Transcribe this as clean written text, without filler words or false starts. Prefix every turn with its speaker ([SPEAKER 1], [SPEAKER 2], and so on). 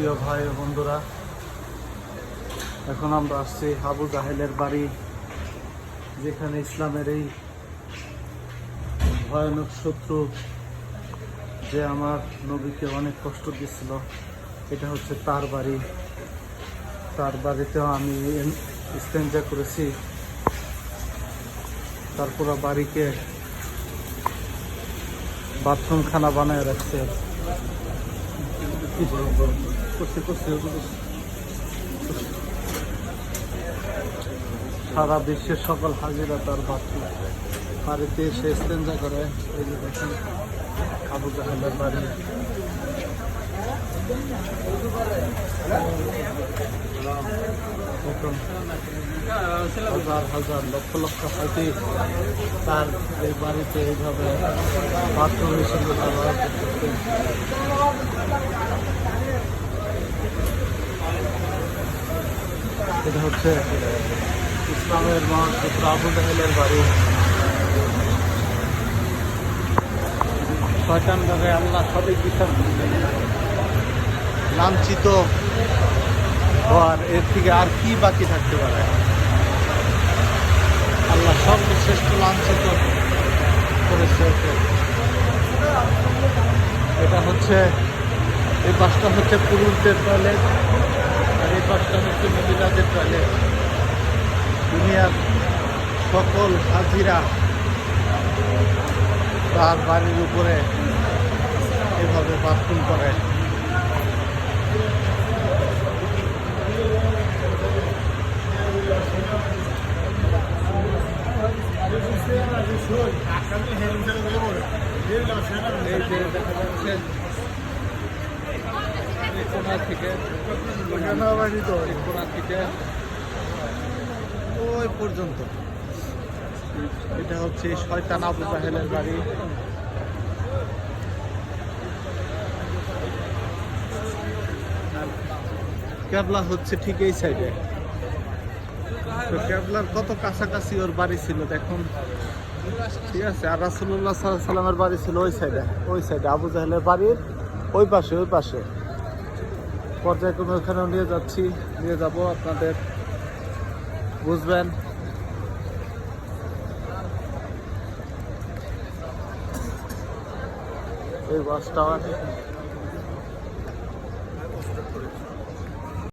[SPEAKER 1] প্রিয় ভাই ও বন্ধুরা, এখন আমরা আসছি আবু জাহেলের বাড়ি, যেখানে ইসলামের এই ভয়ানক শত্রু যে আমার নবীকে অনেক কষ্ট দিচ্ছিল, এটা হচ্ছে তার বাড়ি। তার বাড়িতেও আমি ইস্তেঞ্জা করেছি। তারপর বাড়িকে বাথরুম খানা বানায় রাখছে। সারা বিশ্বের সকল হাজিরা তার বাথরুম বাড়িতে এসে ইস্তেঞ্জা করে। এই যে দেখেন আবু জাহেলের বাড়ি। হাজার হাজার লক্ষ লক্ষ হাতি তার এই বাড়িতে এইভাবে বাথরুম হিসেবে ব্যবহার করতেছে। এটা হচ্ছে ইসলামের মহাপুত্র আবু জাহেলের বাড়ি। শয়তান ভাবে আল্লাহ সবই বিচার করবেন। লাঞ্ছিত হওয়ার এর থেকে আর কি বাকি থাকতে পারে? আল্লাহ সর্বশ্রেষ্ঠ লাঞ্ছিত করেছে। এটা হচ্ছে, এই পাশটা হচ্ছে পুরুষদের টয়লেট আর এই পাশটা হচ্ছে মহিলাদের টয়লেট। দুনিয়ার সকল হাজিরা তার বাড়ির উপরে এভাবে বাথরুম করে। ওই পর্যন্ত এটা হচ্ছে শয়তান আবু জাহেলের বাড়ি। কেবলা হচ্ছে ঠিক এই সাইডে। তো কেবলার কত কাছাকাছি ওর বাড়ি ছিল দেখুন, ঠিক আছে। আর রাসূলুল্লাহ সাল্লাল্লাহু আলাইহি ওয়াসাল্লামের বাড়ি ছিল ওই সাইডে আবু জাহেলের বাড়ির ওই পাশে। পর্যায়ক্রমে ওখানেও নিয়ে যাব, আপনাদের বুঝবেন। এই বাস টাওয়ার